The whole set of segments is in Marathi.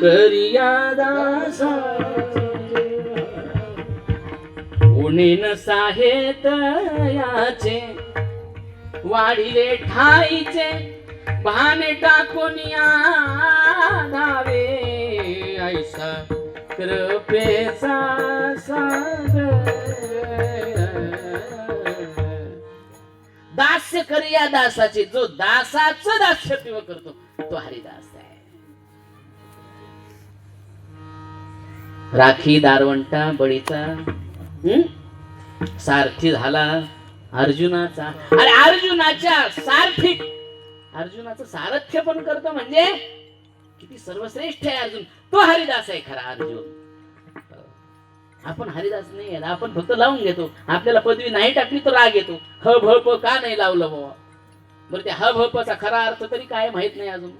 करिया दासा उणीन साहेत याचे वाढिले ठाईचे भाने टाकून या धावे ऐसा कृपेचा सागर दास्य करिया दासाचे जो दासाचं दास्यत्व करतो तो हरिदास आहे. राखी दारवंटा बळीचा सारथी झाला अर्जुनाचा. अरे अर्जुनाच्या सारथीत अर्जुनाचं सारथ्य पण करतो म्हणजे किती सर्वश्रेष्ठ आहे अर्जुन. तो हरिदास आहे खरा अर्जुन. आपण हरिदास नाही आहे, आपण फक्त लावून घेतो. आपल्याला पदवी नाही टाकली तर राग येतो. ह भ प का नाही लावलं बाबा. बरं त्या ह भ प चा खरा अर्थ तरी काय माहित नाही अजून.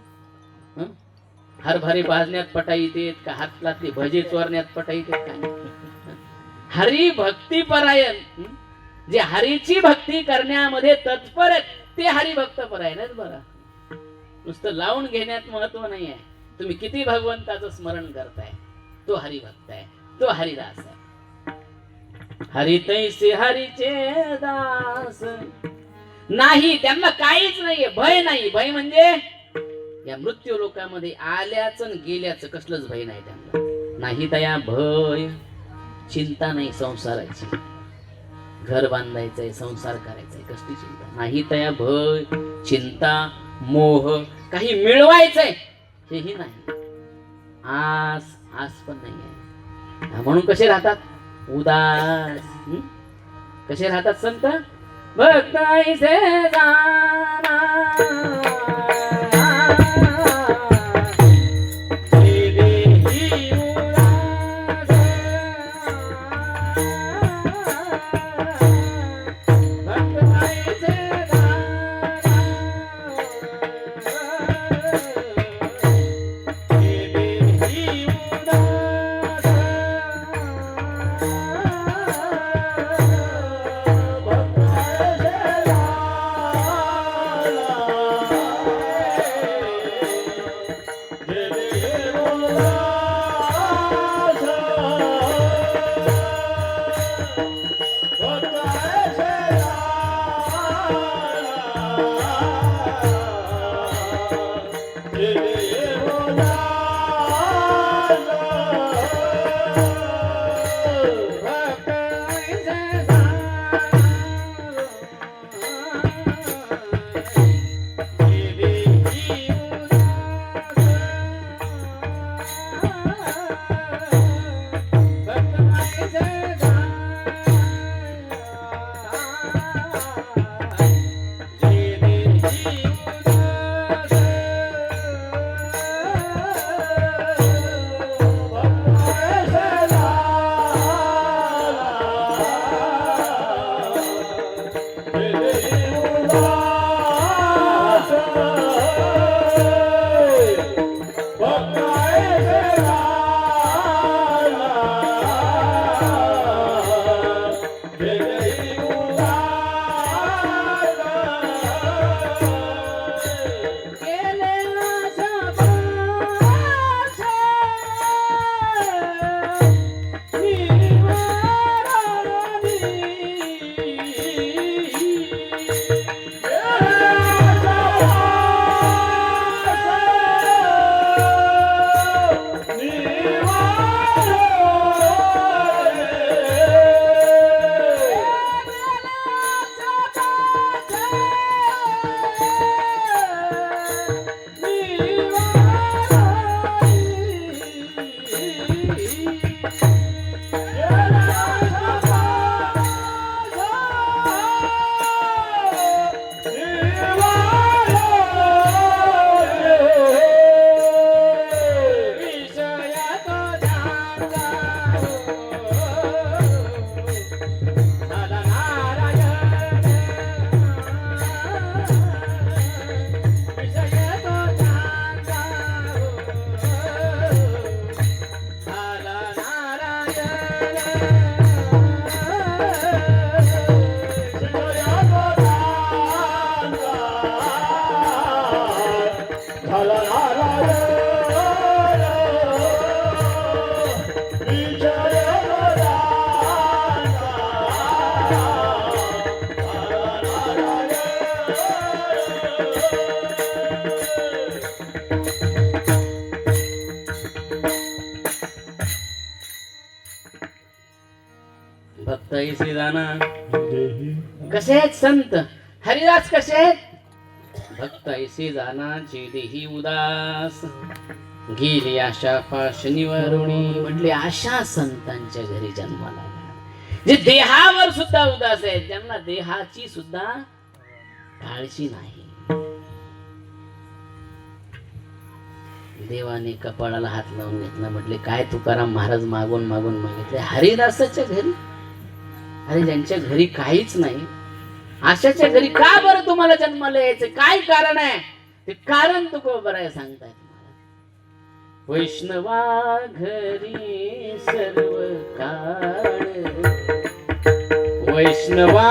हरभरे भाजण्यात पटाई देत का हातलातली भजे चोरण्यात पटाई देत काय. हरी भक्ती परायण जे हरीची भक्ती करण्यामध्ये तत्पर आहेत ते हरिभक्त परायण आहेत. बरं नुसतं लावून घेण्यात महत्व नाही आहे. तुम्ही किती भगवंताचं स्मरण करताय तो हरिभक्त आहे, तो हरिदास आहे. हरी तैसे हरीचे दास नाही त्यांना काहीच नाहीये. भय नाही. भय म्हणजे या मृत्यू लोकांमध्ये आल्याच गेल्याच कसलंच भय नाही त्यांना. नाही तया भय चिंता नाही संसाराची. घर बांधायचंय संसार करायचंय कसली चिंता नाही. तया भय चिंता मोह काही मिळवायचंय हेही नाही. आस आस पण नाही आहे. म्हणून कसे राहतात उदास. कसे राहतात संत भक्त ऐसे जाना भक्त ऐसे जाना. कसे आहेत संत हरिदास, कसे आहेत भक्त ऐसे जानाचे देही उदास. गेली आशा पाश निवारुणी. म्हटले आशा संतांच्या घरी जन्माला जे देहावर सुद्धा उदास आहेत, ज्यांना देहाची सुद्धा काळजी नाही. देवाने कपाळाला हात लावून घेतला. म्हटले काय तुकाराम महाराज मागून मागून मागितले. हरिदासाच्या घरी. अरे ज्यांच्या घरी काहीच नाही अशाच्या घरी का बरं तुम्हाला जन्माला यायचं, काय कारण आहे? ते कारण तुकोबा आहे सांगताय तुम्हाला. वैष्णवा घरी सर्व काळ, वैष्णवा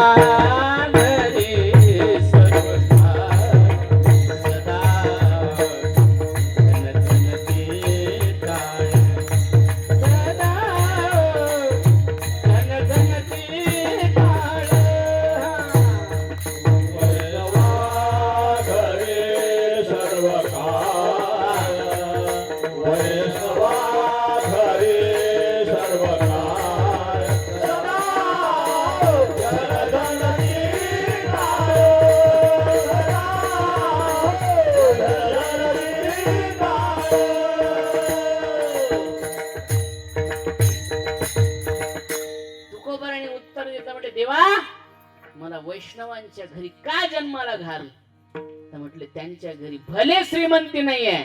मला वैष्णवांच्या घरी का जन्माला घाल. तर म्हटले त्यांच्या घरी भले श्रीमंती नाही आहे,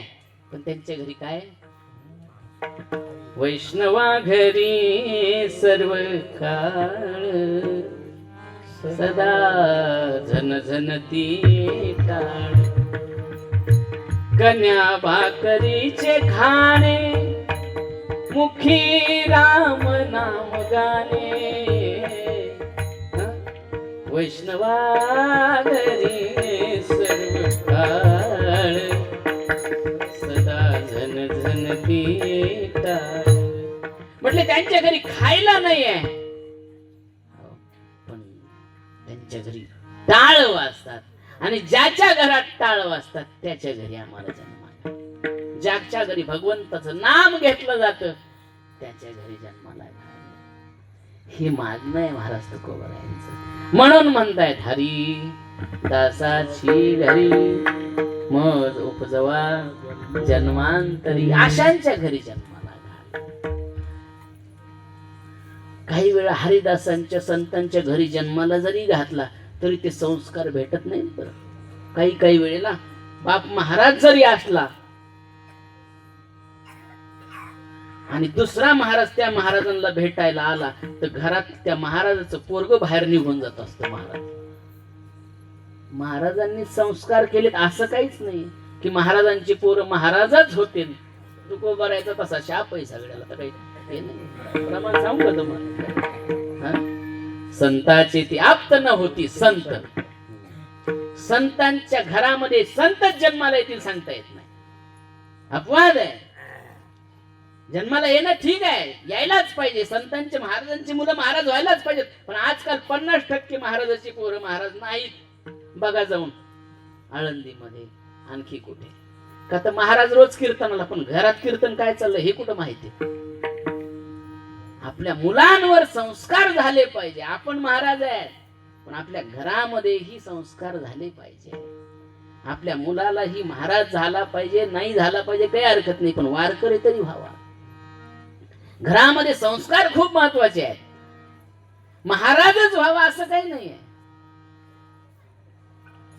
पण त्यांच्या घरी काय वैष्णवा घरी सर्व काळ सदा झन झनती टाळ. कन्या भाकरीचे खाणे मुखी राम नाम गाणे. वैष्णवा घरी सर्व काळ सदा झन झनती टाळ. म्हटले त्यांच्या घरी खायला नाहीये, पण त्यांच्या घरी टाळ वाजतात. आणि ज्याच्या घरात टाळ वाजतात त्याच्या घरी आम्हाला जन्माला. ज्याच्या घरी भगवंताचं नाम घेतलं जातं त्याच्या घरी जन्माला. हे मागणं आहे महाराज तुकोबारायांचं. म्हणून म्हणतायत हरी दासाची घरी मज उपजवा जन्मांतरी. आशांच्या घरी जन्माला घाल. काही वेळा हरिदासांच्या संतांच्या घरी जन्माला जरी घातला तरी ते संस्कार भेटत नाही बरं. काही काही वेळेला बाप महाराज जरी असला आणि दुसरा महाराज त्या महाराजांना भेटायला आला तर घरात त्या महाराजाचं पोरग बाहेर निघून जात असतं. महाराजांनी संस्कार केलेत असं काहीच नाही की महाराजांची पोरं महाराजच होते. तुकोबारायचा तसा शाप आहे सगळ्याला. तर काही ते नाही. प्रमाण सांगू का तुम्हाला. संताची ती आप्त न होती संत. संतांच्या घरामध्ये संतच जन्माला येतील सांगता येत नाही. अपवाद आहे. जन्माला येणं ठीक आहे, यायलाच पाहिजे. संतांचे महाराजांची मुलं महाराज व्हायलाच पाहिजेत. पण आजकाल 50% महाराजाची पोरं महाराज नाहीत. बघा जाऊन आळंदीमध्ये आणखी कुठे. का तर महाराज रोज कीर्तनाला, पण घरात कीर्तन काय चाललंय हे कुठं माहिती. आपल्या मुलांवर संस्कार झाले पाहिजे. आपण महाराज आहेत पण आपल्या घरामध्ये ही संस्कार झाले पाहिजे. आपल्या मुलाला ही महाराज झाला पाहिजे, नाही झाला पाहिजे काही हरकत नाही, पण वारकरी तरी व्हावा. घरामध्ये संस्कार खूप महत्वाचे आहेत. महाराजच व्हावा असं काही नाहीये.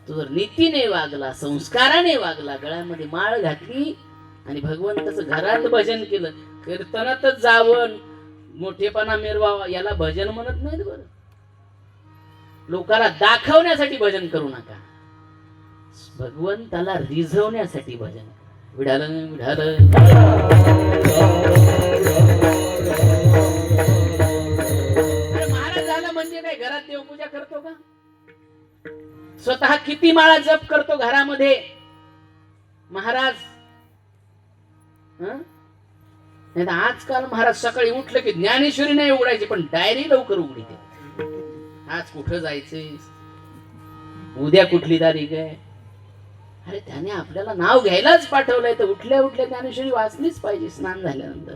तो जर नीतीने वागला, संस्काराने वागला, गळ्यामध्ये माळ घातली आणि भगवंताचं घरात भजन केलं, कीर्तनातच जावं, मोठेपणा मिरवावा, याला भजन म्हणत नाहीत बरं. लोकाला दाखवण्यासाठी भजन करू नका, भगवंताला रिझवण्यासाठी भजन. विढाल विढाल महाराज झाला म्हणजे काय घरात देवपूजा करतो का? स्वतः किती माळा जप करतो घरामध्ये महाराज. नाही आजकाल महाराज सकाळी उठलं की ज्ञानेश्वरी नाही उघडायची पण डायरी लवकर उघडीते. आज कुठं जायचंय, उद्या कुठली तारीख आहे. अरे त्याने आपल्याला नाव घ्यायलाच पाठवलंय तर उठल्या उठल्या ज्ञानेश्वरी वाचलीच पाहिजे स्नान झाल्यानंतर.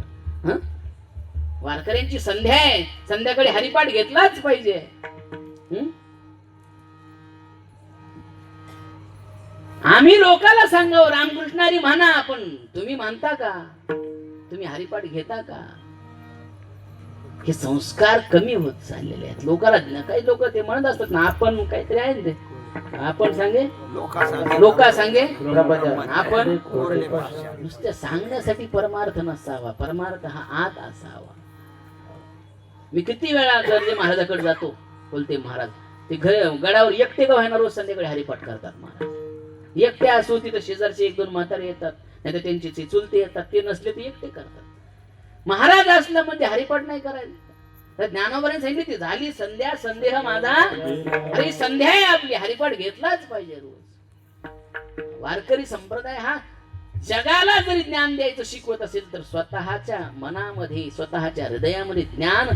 वारकऱ्यांची संध्या आहे, संध्याकाळी हरिपाठ घेतलाच पाहिजे. आम्ही लोकाला सांगाव रामकृष्णारी म्हणा, पण तुम्ही मानता का? तुम्ही हरिपाठ घेता का? हे संस्कार कमी होत चाललेले आहेत लोकांना. काही लोक ते म्हणत असतात ना, आपण काहीतरी आहे ना, ते आपण सांगे लोक सांगे आपण. नुसतं सांगण्यासाठी परमार्थ नसावा, परमार्थ हा आत असावा. मी किती वेळा गर्जे महाराजाकडे जातो, बोलते महाराज ते गडावर एकटे का व्हायना रोज संध्याकाळी हरिपाठ करतात महाराज. एकटे असो तिथं शेजारचे एक दोन म्हातारे येतात, नाही तर त्यांचे चुलते येतात, ते नसले ते एकटे करतात. महाराज असलं म्हणजे हरिपाठ नाही करायचं. ज्ञानोबाने सांगितले ती झाली संध्या, संदेह माझा. अरे संध्या आहे आपली, हरिपाठ घेतलाच पाहिजे रोज. वारकरी संप्रदाय हा जगाला जरी ज्ञान द्यायचं शिकवत असेल तर स्वतःच्या मनामध्ये, स्वतःच्या हृदयामध्ये ज्ञान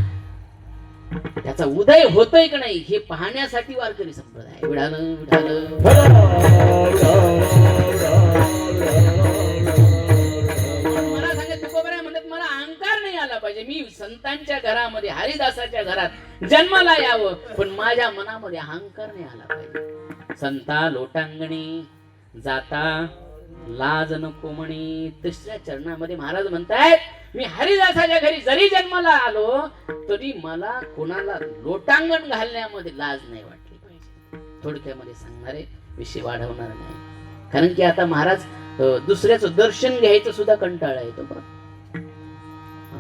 त्याचा उदय होतोय की नाही हे पाहण्यासाठी वारकरी संप्रदाय. विढालं विढालं मला सांगा, तुकोबराय म्हणतात मला अहंकार नाही आला पाहिजे. मी संतांच्या घरामध्ये हरिदासाच्या घरात जन्माला यावं, पण माझ्या मनामध्ये अहंकार नाही आला पाहिजे. संता लोटांगणी जाता लाज नको म्हणी. तिसऱ्या चरणामध्ये महाराज म्हणतायत मी हरिदासाच्या घरी जरी जन्माला आलो तरी मला कोणाला लोटांगण घालण्यामध्ये लाज नाही वाटली पाहिजे. थोडक्यामध्ये सांगणारे, विषय वाढवणार नाही. कारण की आता महाराज दुसऱ्याचं दर्शन घ्यायचं सुद्धा कंटाळा येतो बघ.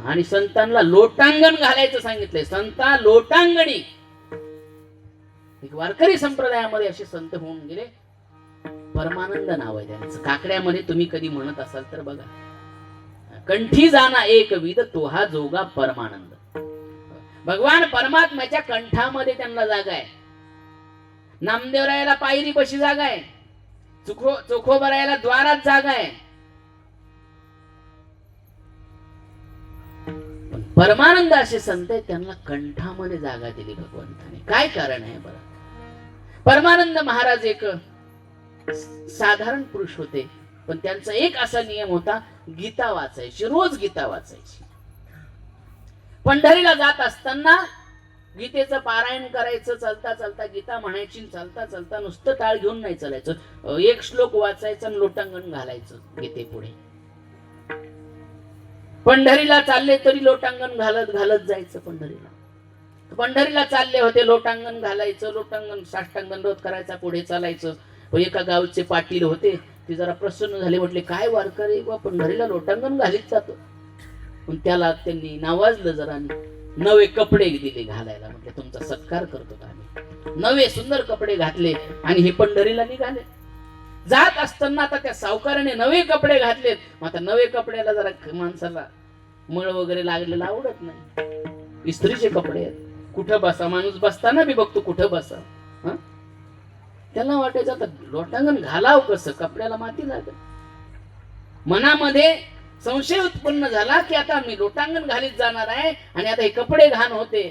आणि संतांना लोटांगण घालायचं सांगितलंय. संता लोटांगणी. एक वारकरी संप्रदायामध्ये असे संत होऊन गेले. परमानंद नाव आहे त्यांचं. काकड्यामध्ये तुम्ही कधी म्हणत असाल तर बघा, कंठी जाना एक विध तो हा जोगा परमानंद. भगवान परमात्म्याच्या कंठामध्ये त्यांना जागा आहे. नामदेवरायाला पायरी पशी जागा आहे. चोखोबरायाला द्वारात जागा आहे. पण परमानंद असे संत आहेत, त्यांना कंठामध्ये जागा दिली भगवंताने. काय कारण आहे बरं? परमानंद महाराज एक साधारण पुरुष होते, पण त्यांचा एक असा नियम होता, गीता वाचायची, रोज गीता वाचायची. पंढरीला जात असताना गीतेचं पारायण करायचं, चालता चालता गीता म्हणायची, चालता चालता नुसतं टाळ घेऊन नाही चालायचं. एक श्लोक वाचायचं आणि लोटांगण घालायचं गीते पुढे. पंढरीला चालले तरी लोटांगण घालत घालत जायचं. पंढरीला चालले होते, लोटांगण घालायचं, लोटांगण साष्टांगण रोध करायचा, पुढे चालायचं. एका गावचे पाटील होते, ते जरा प्रसन्न झाले, म्हटले काय वारकरी वा पंढरीला लोटांगण घालीत जातो. पण त्याला त्यांनी नावाजलं जरा, नवे कपडे दिले घालायला. म्हटले तुमचा सत्कार करतो आम्ही. नवे सुंदर कपडे घातले आणि हे पंढरीला निघाले. जात असताना आता त्या सावकाराने नवे कपडे घातलेत. आता नवे कपड्याला जरा माणसाला मळ वगैरे लागलेला आवडत नाही. इस्त्रीचे कपडे आहेत, कुठं बसा माणूस, बसताना बी बघतो कुठं बसा. त्याला वाटायचं आता लोटांगण घालाव कसं, कपड्याला माती लागत. मनामध्ये संशय उत्पन्न झाला की आता मी लोटांगण घालीत जाणार आहे आणि आता हे कपडे घाण होते.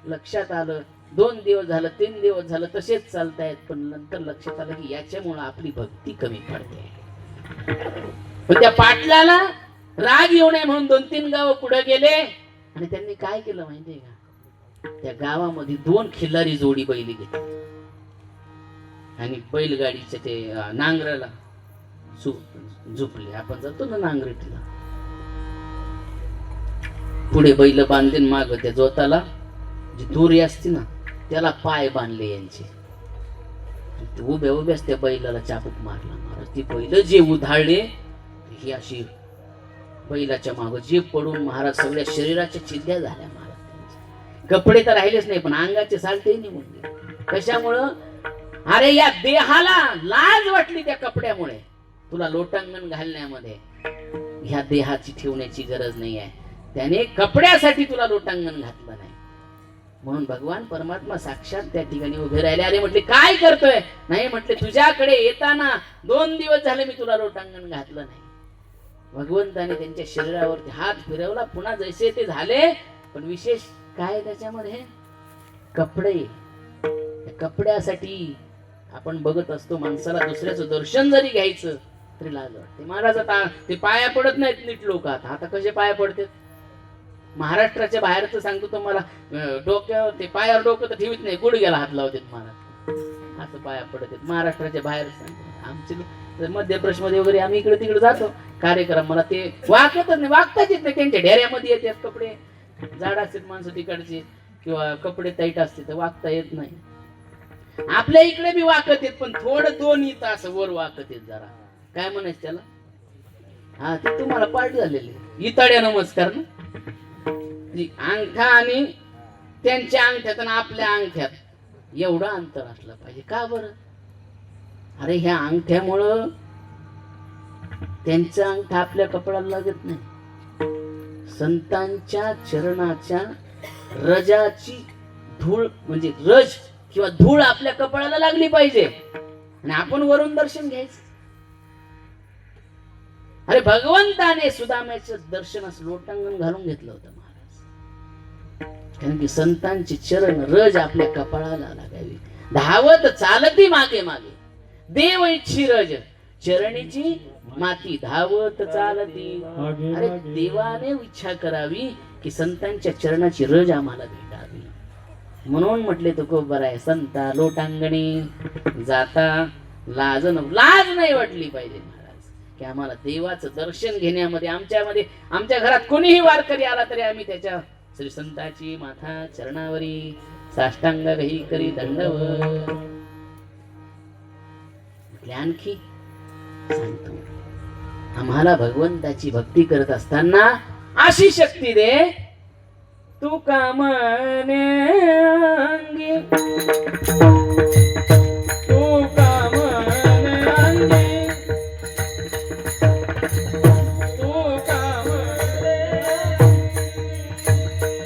लक्षात आलं, 2 दिवस झालं, 3 दिवस झालं तसेच चालतायत. पण नंतर लक्षात आलं की याच्यामुळे आपली भक्ती कमी पडते. पण त्या पाटलाला राग येऊ नये म्हणून 2-3 गाव पुढे गेले आणि त्यांनी काय केलं माहितीये का, त्या गावामध्ये 2 खिल्लारी जोडी बैली घेतली आणि बैलगाडीच्या ते नांगराला झुपले. आपण जातो ना नांगरटीला, पुढे बैल बांधले, माग त्या जोताला जी दोरी असते ना त्याला पाय बांधले यांचे. उभ्या उभ्याच त्या बैलाला चाबूक मारला महाराज. ती बैल जे उधाळले ही अशी बैलाच्या माग जे पडून महाराज सगळ्या शरीराच्या चिंध्या झाल्या महाराज. कपडे तर राहिलेच नाही, पण अंगाचे सालते निघून गेले. कशामुळं? अरे या देहाला लाज वाटली त्या कपड्यामुळे. तुला लोटांगण घालण्यामध्ये ह्या देहाची ठेवण्याची गरज नाही आहे. त्याने कपड्यासाठी तुला लोटांगण घातलं नाही. म्हणून भगवान परमात्मा साक्षात त्या ठिकाणी उभे राहिले. अरे म्हटले काय करतोय? नाही म्हटले तुझ्याकडे येताना 2 दिवस झाले मी तुला लोटांगण घातलं नाही. भगवंताने त्यांच्या शरीरावरती हात फिरवला, पुन्हा जैसे ते झाले. पण विशेष काय त्याच्यामध्ये? कपडे. कपड्यासाठी आपण बघत असतो माणसाला दुसऱ्याचं दर्शन जरी घ्यायचं तरी लाज वाटते. महाराज आता ते पाया पडत नाहीत नीट लोक. आता कसे पाया पडतात? महाराष्ट्राच्या बाहेरचं सांगतो तुम्हाला, डोक्यावर ते पायावर डोकं तर ठेवीत नाही, गुडघ्याला हात लावतात महाराज, असं पाया पडत. महाराष्ट्राच्या बाहेर सांगतो. आमचे मध्य प्रदेश मध्ये वगैरे आम्ही इकडे तिकडे जातो कार्यक्रम, मला ते वागतच नाही, वागताच येत नाही. त्यांच्या ढेऱ्यामध्ये येतात कपडे, जाड असतात माणसं तिकडचे, किंवा कपडे टाईट असते तर वागता येत नाही. आपल्या इकडे बी वाकत येत, पण थोडं 2 तास वर वाकत येत जरा. काय म्हणायचं त्याला? हा, ते तुम्हाला पाठ झालेले इताड्या नमस्कार ना. अंगठा आणि त्यांच्या अंगठ्यात आणि आपल्या अंगठ्यात एवढं अंतर असलं पाहिजे. का बरं? अरे ह्या अंगठ्यामुळं त्यांचा अंगठा आपल्या कपड्याला लागत नाही. संतांच्या चरणाच्या रजाची धूळ म्हणजे रज किंवा धूळ आपल्या कपड्याला लागली पाहिजे आणि आपण वरून दर्शन घ्यायचं. अरे भगवंताने सुदाम्याचं दर्शन असं लोटांगण घालून घेतलं होतं महाराज, कारण की संतांची चरण रज आपल्या कपाळाला लागावी. धावत चालती मागे मागे देव इच्छी रज चरणीची माती, धावत चालती. अरे देवाने इच्छा करावी की संतांच्या चरणाची रज आम्हाला भेटावी, म्हणून म्हटले तो खूप बरं आहे, संता लोटांगणी जाता लाज नाही वाटली पाहिजे महाराज, की आम्हाला देवाचं दर्शन घेण्यामध्ये आमच्या घरात कोणीही वारकरी आला तरी आम्ही त्याच्या श्री संताची माथा चरणावरी साष्टांग घही करी दंडवत. आणखी सांगतो, आम्हाला भगवंताची भक्ती करत असताना अशी शक्ती दे, तू कामने अंगी, तू कामने अंगी, तू कामने, तू कामने,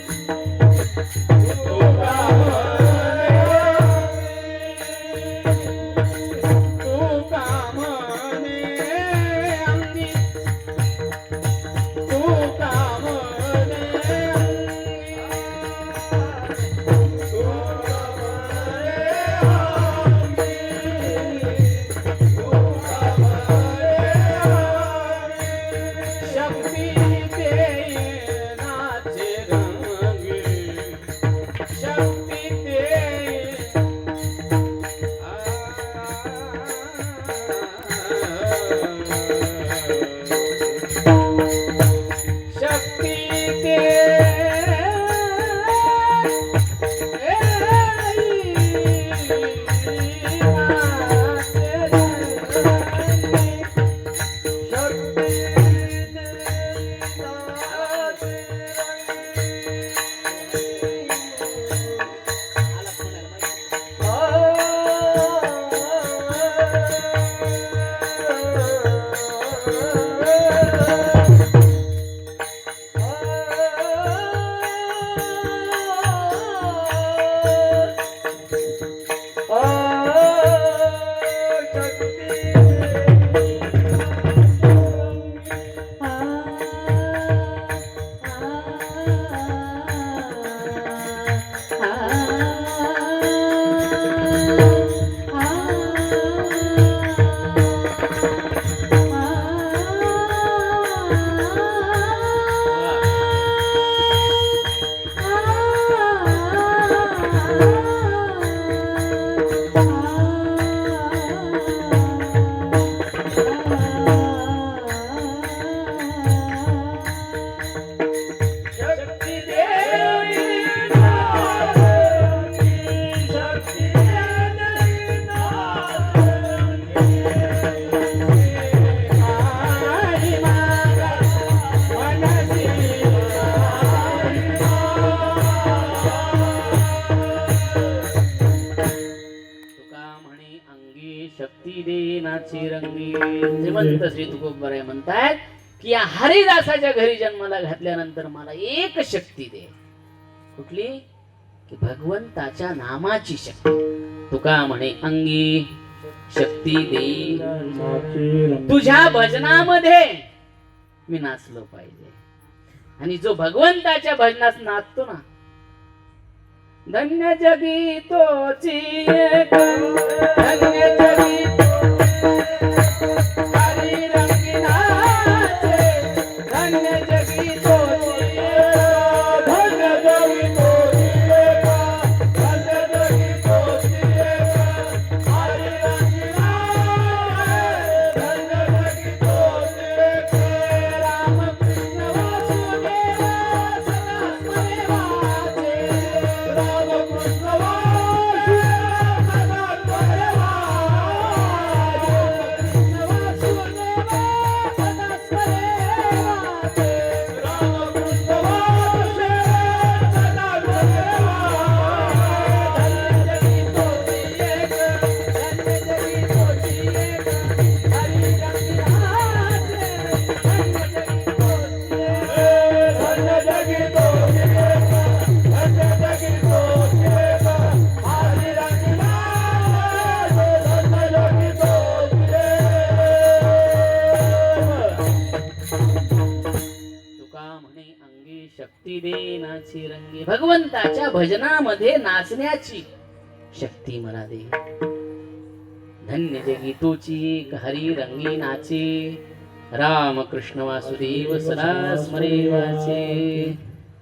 तू कामने अंगी, तू कामने श्रीमंत श्री तुकोबराय म्हणतात की या हरिदासाच्या घरी जन्माला घातल्यानंतर मला एक शक्ती दे. कुठली? की भगवंताच्या नामाची शक्ती. तुका म्हणे अंगी शक्ती दे, तुझ्या भजनामध्ये मी नाचलो पाहिजे. आणि जो भगवंताच्या भजनात नाचतो ना, धन्य जगी तोची एक, धन्य जगी हरी रंगी नाचे, धन्य जगी तोची एक. शक्ती दे नाची रंगी, भगवंताच्या भजनामध्ये नाचण्याची शक्ती मला दे. धन्य जगी तूची हरी रंगी नाचे, राम कृष्ण वासुदेव सदा स्मरे वाचे.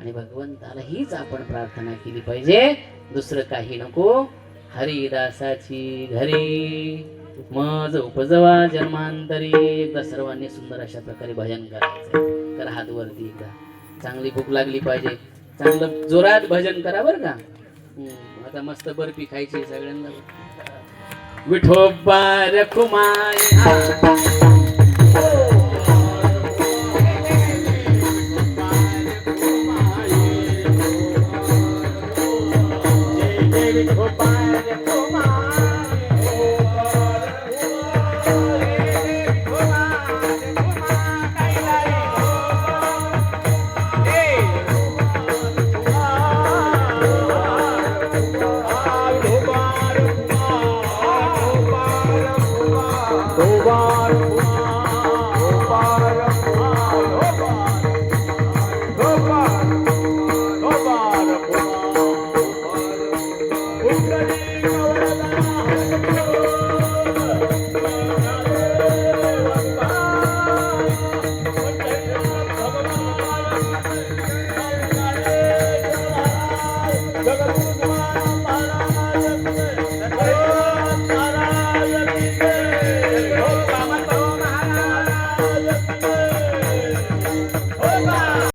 आणि भगवंताला हीच आपण प्रार्थना केली पाहिजे, दुसरं काही नको. हरिदासाची घरी मज उपजवा जन्मांतरी. एकदा सर्वांनी सुंदर अशा प्रकारे भजन करायचं. करा हात वरती एकदा. चांगली भूक लागली पाहिजे, चांगलं जोरात भजन करा बर का. आता मस्त बर्फी खायची सगळ्यांना. विठोबा रखुमाई